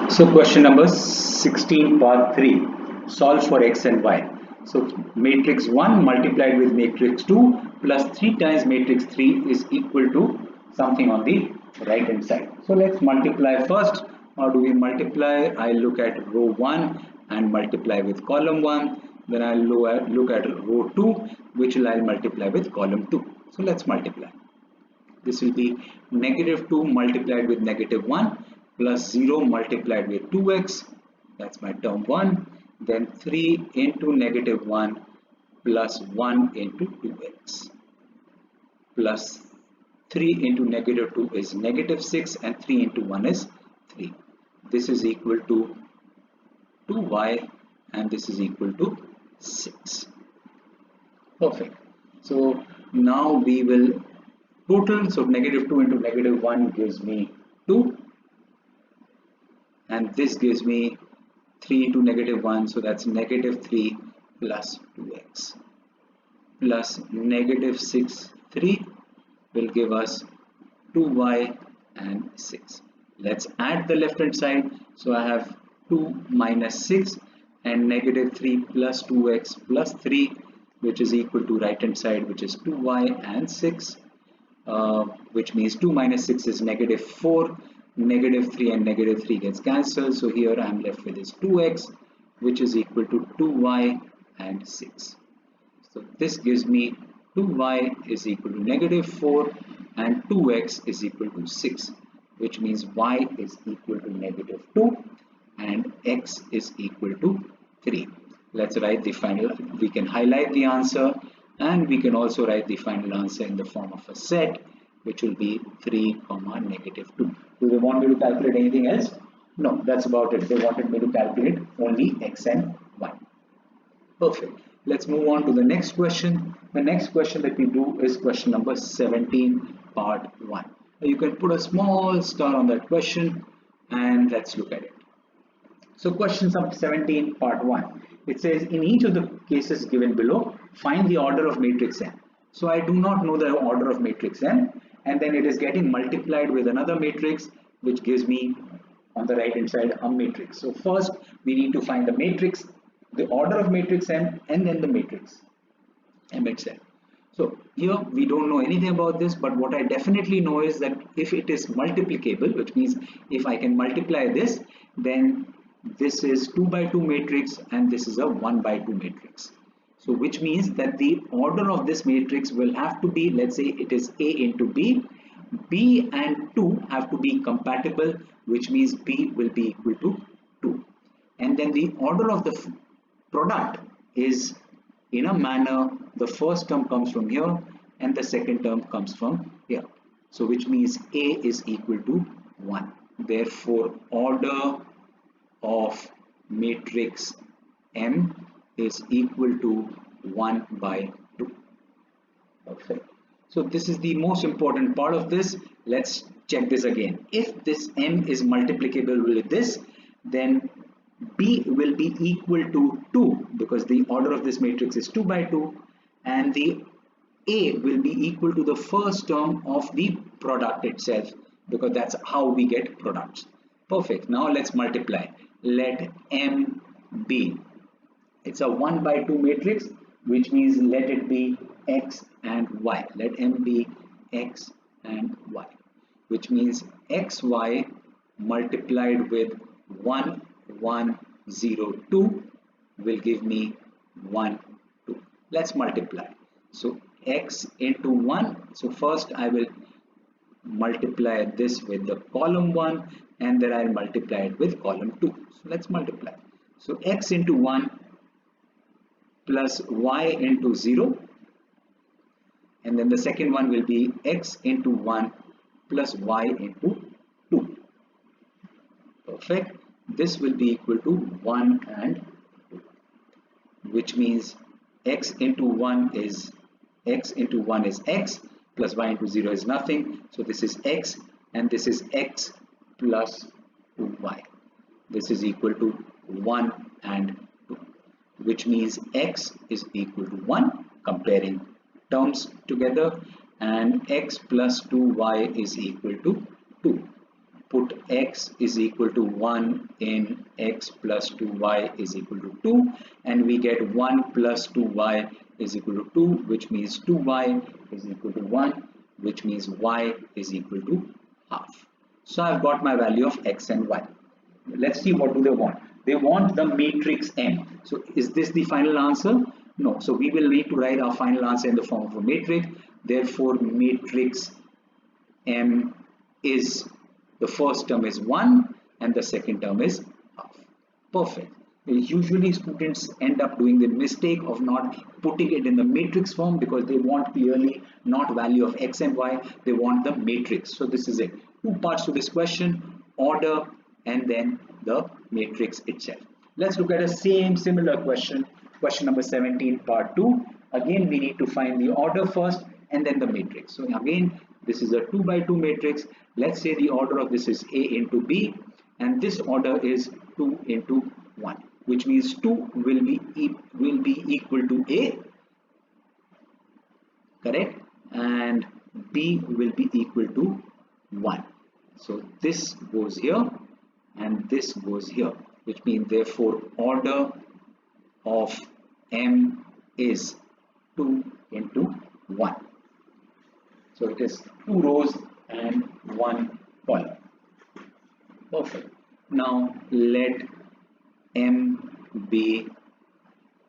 So question number 16 part 3, solve for x and y. So matrix 1 multiplied with matrix 2 plus 3 times matrix 3 is equal to something on the right hand side. So let's multiply first. How do we multiply? I look at row 1 and multiply with column 1. Then I look at row 2, which I'll multiply with column 2. So let's multiply. This will be negative 2 multiplied with negative 1 plus 0 multiplied with 2x. That's my term 1. Then 3 into negative 1 plus 1 into 2x. Plus 3 into negative 2 is negative 6 and 3 into 1 is 3. This is equal to 2y and this is equal to 6. Perfect. So now we will total, so negative 2 into negative 1 gives me 2 and this gives me 3 into negative 1, so that's negative 3 plus 2x plus negative 6, 3 will give us 2y and 6. Let's add the left hand side, so I have 2 minus 6 and negative 3 plus 2x plus 3, which is equal to right hand side, which is 2y and 6. Which means 2 minus 6 is negative 4, negative 3 and negative 3 gets cancelled, so here I am left with is 2x, which is equal to 2y and 6. So this gives me 2y is equal to negative 4 and 2x is equal to 6, which means y is equal to negative 2 and x is equal to 3. Let's write the final. We can highlight the answer and we can also write the final answer in the form of a set, which will be 3 comma negative 2. Do they want me to calculate anything else? No, that's about it. They wanted me to calculate only x and y. Perfect. Let's move on to the next question. The next question that we do is question number 17 part 1. You can put a small star on that question and let's look at it. So question 17 part 1. It says in each of the cases given below, find the order of matrix n. So I do not know the order of matrix n, and then it is getting multiplied with another matrix which gives me on the right hand side a matrix. So first we need to find the matrix, the order of matrix n, and then the matrix m itself. So here we don't know anything about this, but what I definitely know is that if it is multiplicable, which means if I can multiply this, then this is 2 by 2 matrix and this is a 1 by 2 matrix. So which means that the order of this matrix will have to be, let's say it is A into B, B and 2 have to be compatible, which means B will be equal to 2. And then the order of the product is in a manner, the first term comes from here and the second term comes from here. So which means A is equal to 1. Therefore, order of matrix M is equal to 1 by 2. Perfect. So this is the most important part of this. Let's check this again. If this M is multiplicable with this, then B will be equal to 2 because the order of this matrix is 2 by 2, and the A will be equal to the first term of the product itself because that's how we get products. Perfect. Now let's multiply. Let M be, it's a 1 by 2 matrix, which means let it be x and y. Let M be x and y, which means xy multiplied with 1 1 0 2 will give me 1 2. Let's multiply. So x into 1, so first I will multiply this with the column 1 and then I'll multiply it with column 2. So let's multiply. So x into 1 plus y into 0, and then the second one will be x into 1 plus y into 2. Perfect. This will be equal to 1 and 2, which means x into 1 is x plus y into 0 is nothing. So this is x and this is x plus 2y. This is equal to 1 and 2, which means x is equal to 1, comparing terms together, and x plus 2y is equal to 2. put x is equal to 1 in x plus 2y is equal to 2, and we get 1 plus 2y is equal to 2, which means 2y is equal to 1, which means y is equal to half. So I've got my value of x and y. Let's see what do they want. They want the matrix M. So is this the final answer? No. So we will need to write our final answer in the form of a matrix. Therefore, matrix M is, the first term is 1 and the second term is half. Perfect. Usually students end up doing the mistake of not putting it in the matrix form because they want clearly not value of x and y, they want the matrix. So this is it. Two parts to this question, order and then the matrix itself. Let's look at a similar question, question number 17 part 2. Again we need to find the order first and then the matrix. So again this is a 2 by 2 matrix. Let's say the order of this is A into B and this order is 2 into 1, which means 2 will be equal to A, correct, and B will be equal to 1. So this goes here and this goes here, which means therefore order of M is 2 into 1. So it is 2 rows and 1 column. Perfect. Now let M be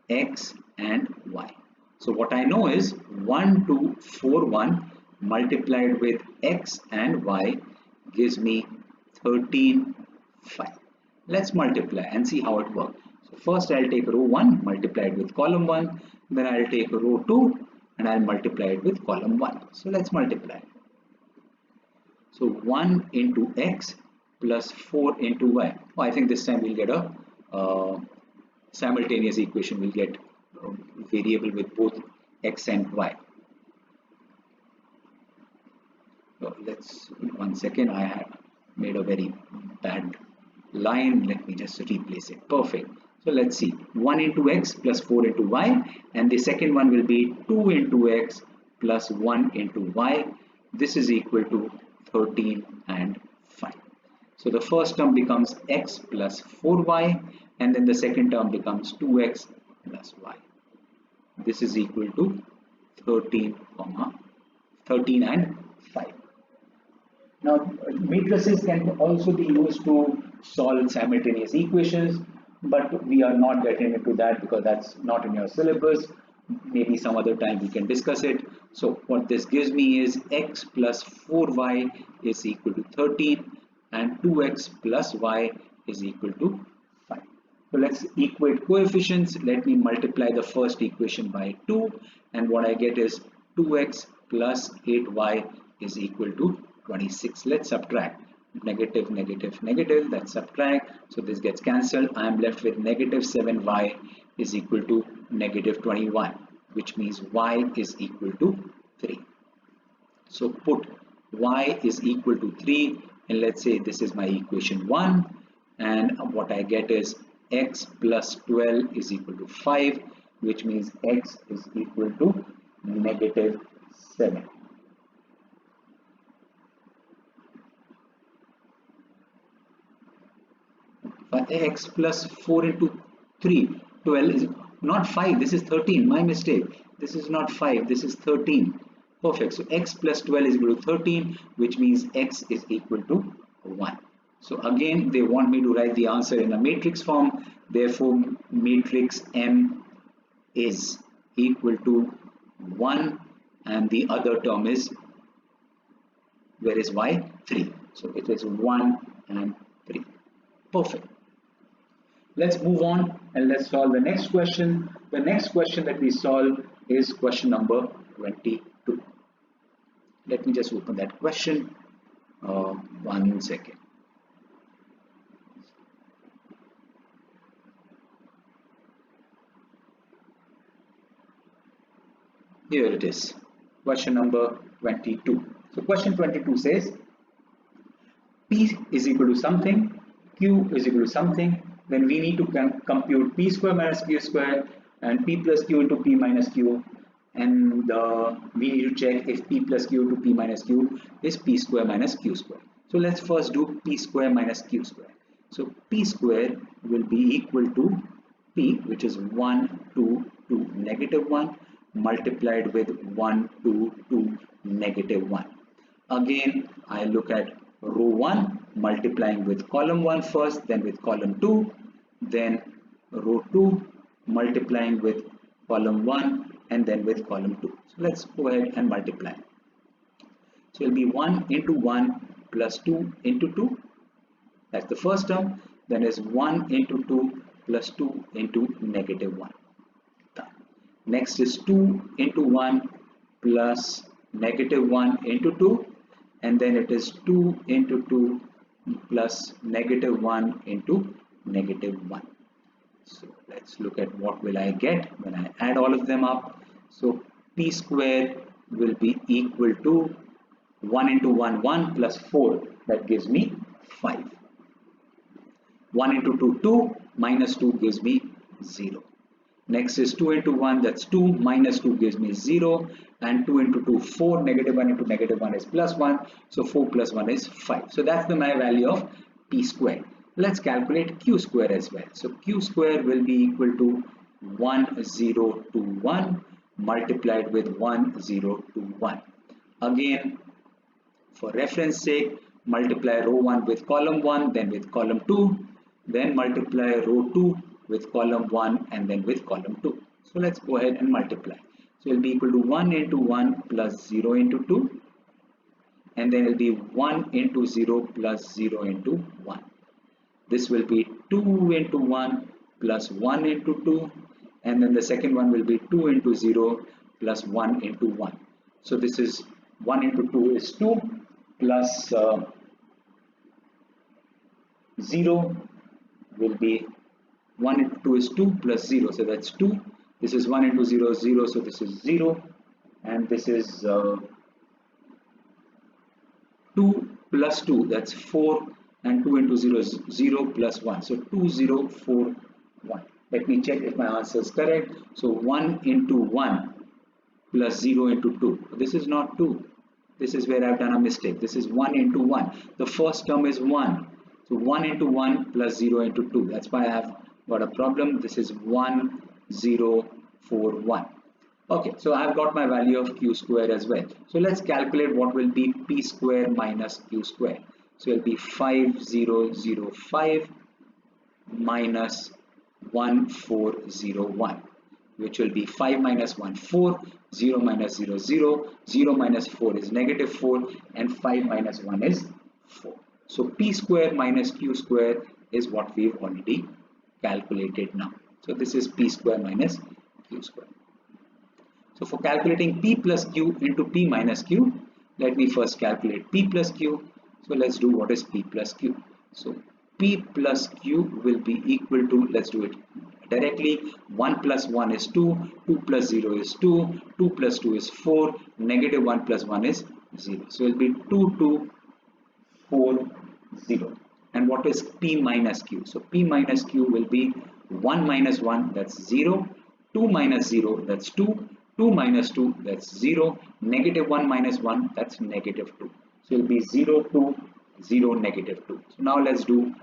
x and y. So what I know is 1241 multiplied with x and y gives me 13, 5. Let's multiply and see how it works. So first I'll take row 1 multiplied with column 1, then I'll take row 2 and I'll multiply it with column 1. So let's multiply. So 1 into x plus 4 into y. Oh, I think this time we'll get a simultaneous equation. We'll get a variable with both x and y. So let's, 1 second, I have made a very bad line. Let me just replace it. Perfect. So let's see, 1 into x plus 4 into y, and the second one will be 2 into x plus 1 into y. This is equal to 13 and 5. So the first term becomes x plus 4y, and then the second term becomes 2x plus y. This is equal to 13 and 5. Now matrices can also be used to solve simultaneous equations, but we are not getting into that because that's not in your syllabus. Maybe some other time we can discuss it. So what this gives me is x plus 4y is equal to 13 and 2x plus y is equal to 5. So let's equate coefficients. Let me multiply the first equation by 2, and what I get is 2x plus 8y is equal to 26. Let's subtract. Negative, negative, negative, that's subtract. So this gets cancelled. I am left with negative 7y is equal to negative 21, which means y is equal to 3. So put y is equal to 3, and let's say this is my equation 1, and what I get is x plus 12 is equal to 5, which means x is equal to negative 7. But x plus 4 into 3, 12 is not 5, this is 13, my mistake. This is not 5, this is 13. Perfect. So x plus 12 is equal to 13, which means x is equal to 1. So again, they want me to write the answer in a matrix form. Therefore, matrix M is equal to 1, and the other term is, where is y? 3. So it is 1 and 3. Perfect. Let's move on and let's solve the next question. The next question that we solve is question number 22. Let me just open that question. 1 second. Here it is. Question number 22. So question 22 says P is equal to something, Q is equal to something. Then we need to compute P square minus Q square and P plus Q into P minus Q, and we need to check if P plus Q to P minus Q is P square minus Q square. So let's first do p square minus q square. So p square will be equal to p, which is 1, 2, 2, negative 1, multiplied with 1, 2, 2, negative 1. Again, I look at row 1, multiplying with column 1 first, then with column 2, then row 2, multiplying with column 1, and then with column 2. So let's go ahead and multiply. So it will be 1 into 1 plus 2 into 2. That's the first term. Then is 1 into 2 plus 2 into negative 1. Done. Next is 2 into 1 plus negative 1 into 2. And then it is 2 into 2 plus negative 1 into negative 1. So let's look at what will I get when I add all of them up. So p square will be equal to 1 into 1, 1 plus 4, that gives me 5. 1 into 2, 2, minus 2 gives me 0. Next is 2 into 1, that's 2, minus 2 gives me 0, and 2 into 2, 4, negative 1 into negative 1 is plus 1, so 4 plus 1 is 5. So that's my value of p square. Let's calculate q square as well. So q square will be equal to 1021 multiplied with 1021. Again, for reference sake, multiply row 1 with column 1, then with column 2, then multiply row 2 with column 1 and then with column 2. So let's go ahead and multiply. So it will be equal to 1 into 1 plus 0 into 2, and then it will be 1 into 0 plus 0 into 1. This will be 2 into 1 plus 1 into 2, and then the second one will be 2 into 0 plus 1 into 1. So this is 1 into 2 is 2 plus 0 will be 1 into 2 is 2 plus 0, so that's 2. This is 1 into 0 is 0, so this is 0, and this is 2 plus 2, that's 4, and 2 into 0 is 0 plus 1, so 2, 0, 4, 1. Let me check if my answer is correct. So 1 into 1 plus 0 into 2. This is not 2. This is where I've done a mistake. This is 1 into 1. The first term is 1. So 1 into 1 plus 0 into 2. That's why I have got a problem. This is 1, 0, 4, 1. Okay, so I've got my value of q square as well. So let's calculate what will be p square minus q square. So it will be 5005 minus 1401, which will be 5 minus 1, 4, 0 minus 0, 0, 0 minus 4 is negative 4, and 5 minus 1 is 4. So p square minus q square is what we've already calculated now. So this is p square minus q square. So for calculating p plus q into p minus q, let me first calculate p plus q. So let's do what is p plus q. So p plus q will be equal to, let's do it directly, 1 plus 1 is 2, 2 plus 0 is 2, 2 plus 2 is 4, negative 1 plus 1 is 0. So it will be 2, 2, 4, 0. And what is p minus q? So p minus q will be 1 minus 1, that's 0, 2 minus 0, that's 2, 2 minus 2, that's 0, negative 1 minus 1, that's negative 2. So it will be 0, 2, 0, negative 2. So now let's do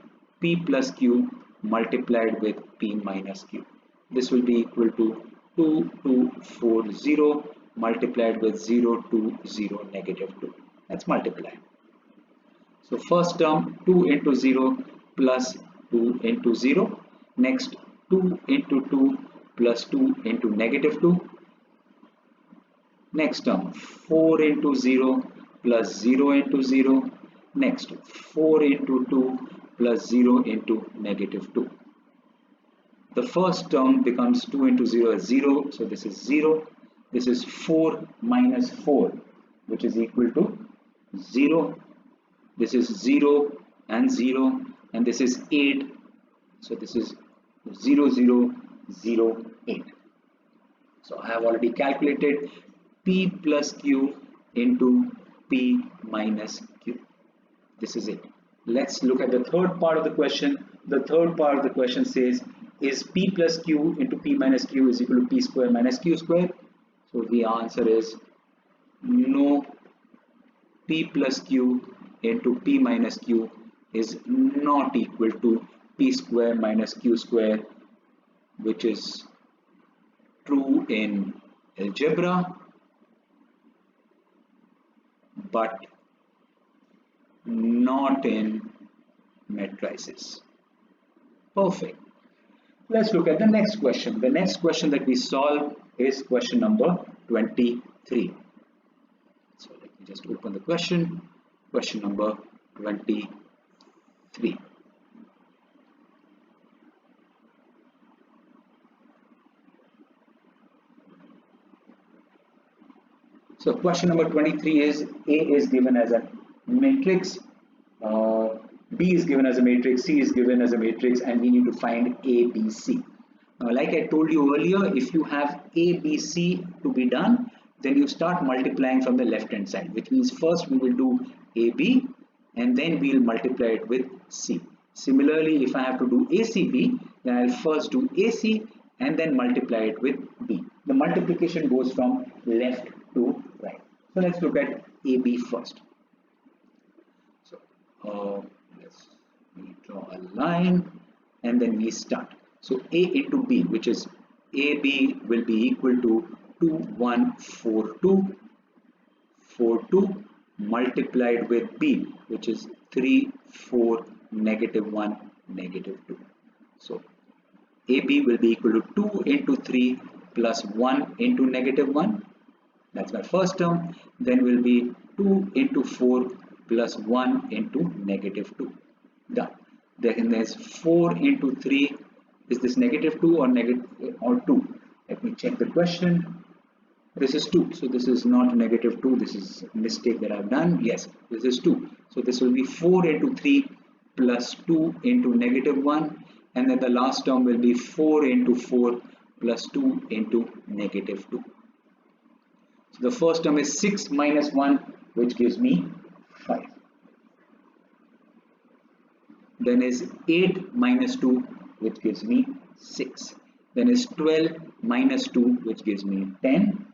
p plus q multiplied with p minus q. This will be equal to 2, 2, 4, 0 multiplied with 0, 2, 0, negative 2. Let's multiply. So first term 2 into 0 plus 2 into 0. Next 2 into 2 plus 2 into negative 2. Next term 4 into 0 plus 0 into 0. Next 4 into 2 plus 0 into negative 2. The first term becomes 2 into 0 is 0. So this is 0. This is 4 minus 4, which is equal to 0. This is 0 and 0. And this is 8. So this is 0, 0, 0, 8. So I have already calculated p plus q into p minus q. This is it. Let's look at the third part of the question. The third part of the question says, is p plus q into p minus q is equal to p square minus q square? So the answer is no. P plus q into p minus q is not equal to p square minus q square, which is true in algebra but not in matrices. Perfect. Let's look at the next question. The next question that we solve is question number 23. So let me just open the question. Question number 23. So question number 23 is A is given as a matrix, B is given as a matrix, C is given as a matrix, and we need to find A, B, C. Now, like I told you earlier, if you have A, B, C to be done, then you start multiplying from the left hand side, which means first we will do A, B, and then we will multiply it with C. Similarly, if I have to do ACB, then I'll first do AC and then multiply it with B. The multiplication goes from left to right. So let's look at AB first. So let's draw a line and then we start. So A into B, which is AB, will be equal to 2142 42 multiplied with B, which is 3 4 negative 1 negative 2. So AB will be equal to 2 into 3 plus 1 into negative 1. That's my first term. Then will be 2 into 4 plus 1 into negative 2. Done. Then there's 4 into 3. Is this negative 2 or negative or 2? Let me check the question. This is 2. So this is not negative 2. This is a mistake that I've done. Yes, this is 2. So this will be 4 into 3 plus 2 into negative 1. And then the last term will be 4 into 4 plus 2 into negative 2. So the first term is 6 minus 1, which gives me 5. Then is 8 minus 2, which gives me 6. Then is 12 minus 2, which gives me 10.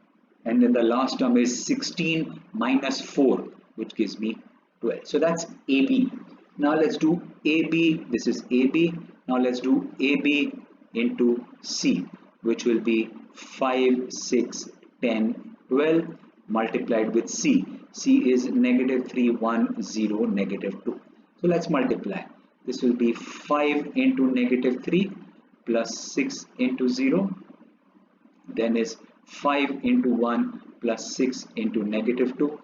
And then the last term is 16 minus 4, which gives me 12. So that's AB. Now let's do AB. This is AB. Now let's do AB into C, which will be 5, 6, 10, 12 multiplied with C. C is negative 3, 1, 0, negative 2. So let's multiply. This will be 5 into negative 3 plus 6 into 0. Then is 5 into 1 plus 6 into negative 2.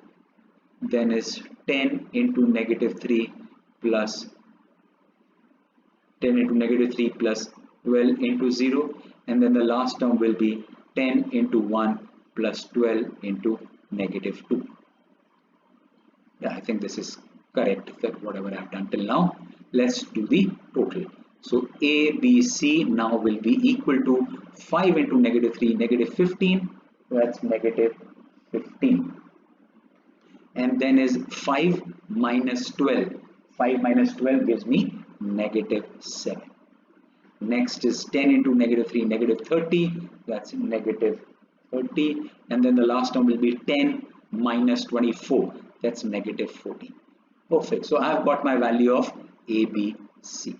Then is 10 into negative 3 plus 10 into negative 3 plus 12 into 0. And then the last term will be 10 into 1 plus 12 into negative 2. Yeah, I think this is correct, that whatever I have done till now. Let's do the total. So A, B, C now will be equal to 5 into negative 3, negative 15. That's negative 15. And then is 5 minus 12. 5 minus 12 gives me negative 7. Next is 10 into negative 3, negative 30. That's negative 30. And then the last term will be 10 minus 24. That's negative 40. Perfect. So I have got my value of ABC.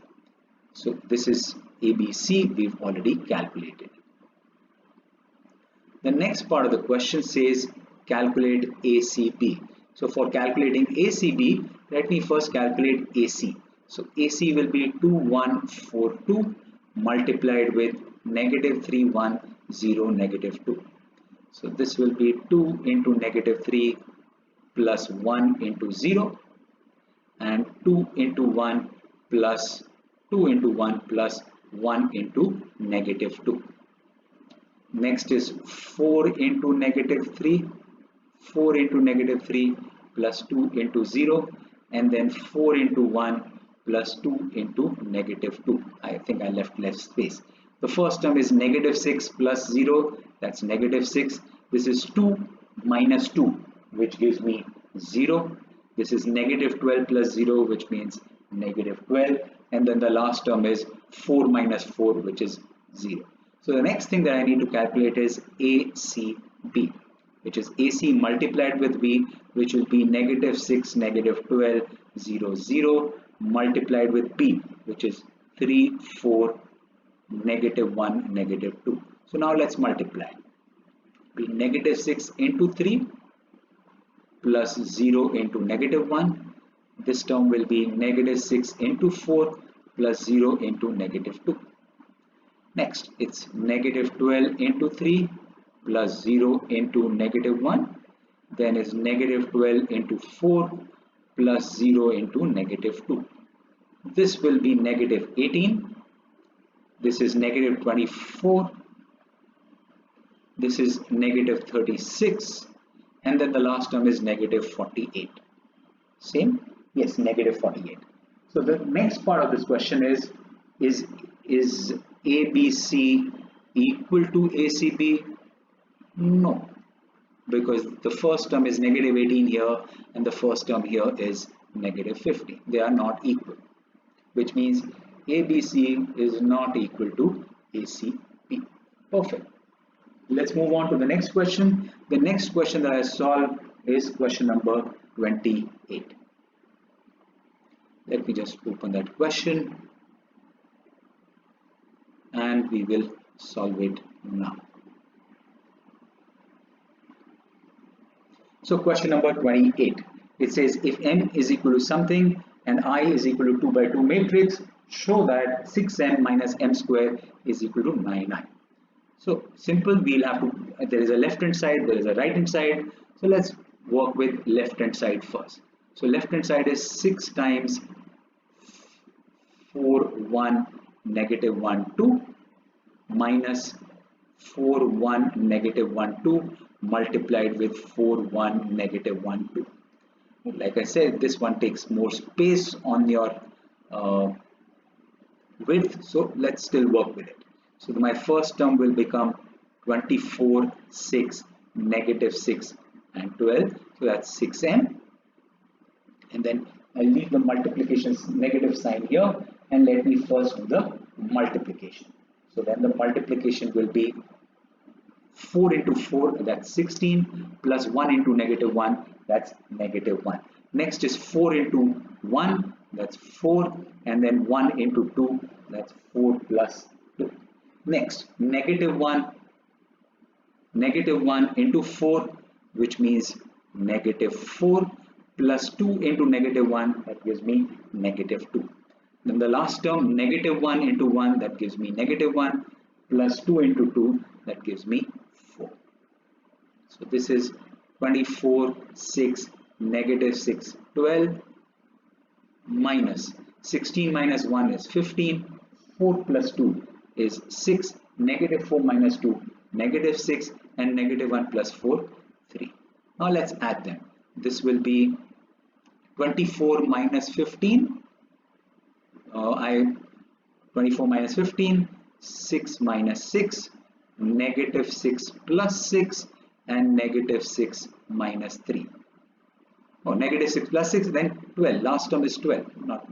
So this is ABC. We've already calculated. The next part of the question says calculate ACB. So for calculating ACB, let me first calculate AC. So AC will be 2142 multiplied with negative 310 negative 2. So this will be 2 into negative 3 plus 1 into 0 and 2 into 1 plus 2 into 1 plus 1 into negative 2. Next is 4 into negative 3, 4 into negative 3 plus 2 into 0 and then 4 into 1 plus 2 into negative 2. I think I left less space. The first term is negative 6 plus 0, that's negative 6. This is 2 minus 2, which gives me 0. This is negative 12 plus 0, which means negative 12. And then the last term is 4 minus 4, which is 0. So the next thing that I need to calculate is ACB, which is AC multiplied with B, which will be negative 6, negative 12 0, 0 multiplied with b, which is 3, 4, negative 1, negative 2. So now let's multiply. Be negative 6 into 3 plus 0 into negative 1. This term will be negative 6 into 4 plus 0 into negative 2. Next, it's negative 12 into 3 plus 0 into negative 1. Then is negative 12 into 4 plus 0 into negative 2. This will be negative 18. This is negative 24. This is negative 36. And then the last term is negative 48. Same? Yes, negative 48. So the next part of this question is ABC equal to ACB? No, because the first term is negative 18 here and the first term here is negative 50. They are not equal, which means ABC is not equal to ACB. Perfect. Let's move on to the next question. The next question that I solved is question number 28. Let me just open that question and we will solve it now. So question number 28. It says if m is equal to something and I is equal to 2 by 2 matrix, show that 6m minus m square is equal to 9i. So simple, we'll have to, there is a left hand side, there is a right hand side. So let's work with left hand side first. So left hand side is 6 times 4, 1, negative 1, 2 minus 4, 1, negative 1, 2 multiplied with 4, 1, negative 1, 2. Like I said, this one takes more space on your width. So let's still work with it. So my first term will become 24, 6, negative 6 and 12. So that's 6m. And then I'll leave the multiplication negative sign here and let me first do the multiplication. So then the multiplication will be 4 into 4, that's 16, plus 1 into negative 1, that's negative 1. Next is 4 into 1, that's 4, and then 1 into 2, that's 4 plus 2. Next, negative 1 into 4, which means negative 4 plus 2 into negative 1, that gives me negative 2. Then the last term, negative 1 into 1, that gives me negative 1, plus 2 into 2, that gives me 4. So this is 24, 6, negative 6, 12, minus 16 minus 1 is 15, 4 plus 2 is 6, negative 4 minus 2, negative 6, and negative 1 plus 4, 3. Now let's add them. This will be 24 minus 15, 24 minus 15, 6 minus 6, negative 6 plus 6, and negative 6 minus 3. Oh, negative 6 plus 6, then 12. Last term is 12, not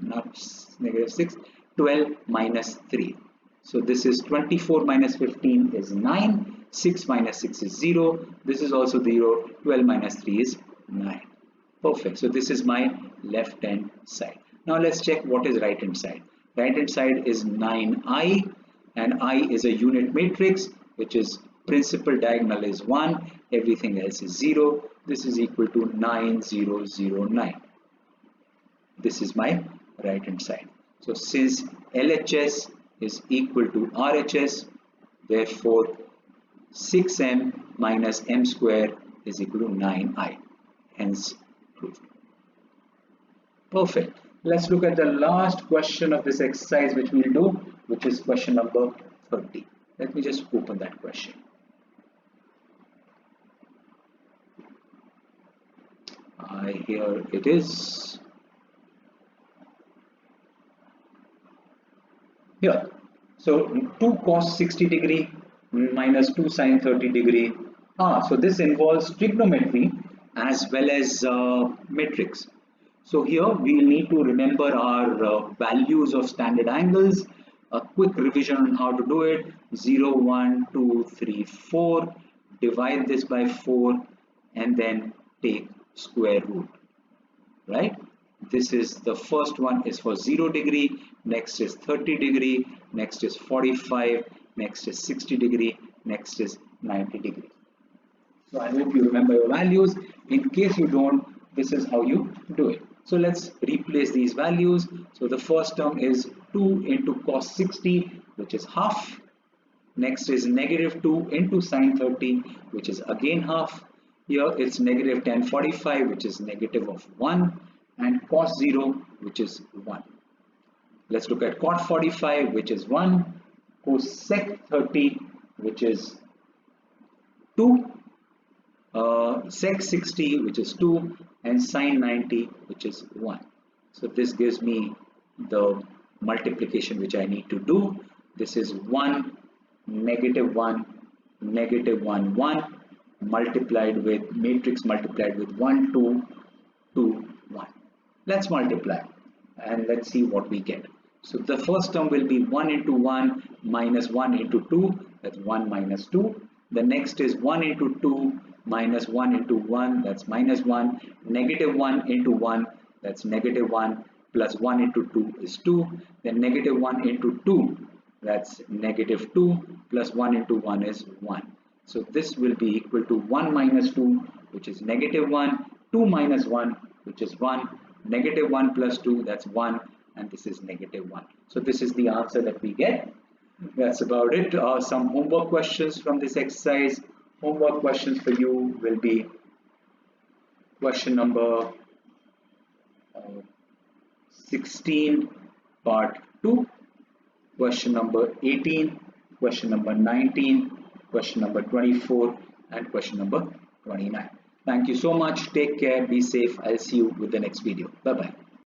negative 6. 12 minus 3. So this is 24 minus 15 is 9. 6 minus 6 is 0. This is also 0. 12 minus 3 is 9. Perfect. So this is my left hand side. Now let's check what is right hand side. Right hand side is 9i, and I is a unit matrix, which is principal diagonal is 1, everything else is 0. This is equal to 9, 0, 0, 9. This is my right hand side. So since LHS is equal to RHS, therefore 6m minus m square is equal to 9i. Hence proved. Perfect. Let's look at the last question of this exercise which we'll do, which is question number 30. Let me just open that question. Here it is. Here. So 2 cos 60 degree minus 2 sin 30 degree. So this involves trigonometry as well as matrix. So here we need to remember our values of standard angles. A quick revision on how to do it. 0, 1, 2, 3, 4. Divide this by 4 and then take square root. Right? This is the first one is for 0 degree, next is 30 degree, next is 45, next is 60 degree, next is 90 degree. So I hope you remember your values. In case you don't, this is how you do it. So let's replace these values. So the first term is 2 into cos 60, which is half. Next is negative 2 into sine 30, which is again half. Here it's negative tan 45, which is negative of 1, and cos 0, which is 1. Let's look at cot 45, which is 1, cosec 30, which is 2, sec 60, which is 2, and sine 90, which is 1. So this gives me the multiplication which I need to do. This is 1, negative 1, negative 1, 1, multiplied with matrix multiplied with 1, 2, 2, 1. Let's multiply and let's see what we get. So the first term will be 1 into 1 minus 1 into 2, that's 1 minus 2. The next is 1 into 2 minus 1 into 1, that's minus 1. Negative 1 into 1, that's negative 1, plus 1 into 2 is 2. Then negative 1 into 2, that's negative 2, plus 1 into 1 is 1. So this will be equal to 1 minus 2, which is negative 1, 2 minus 1, which is 1, negative 1 plus 2, that's 1, and this is negative 1. So this is the answer that we get. That's about it. Some homework questions from this exercise. Homework questions for you will be question number 16 part 2, question number 18, question number 19, question number 24, and question number 29. Thank you so much. Take care. Be safe. I'll see you with the next video. Bye bye.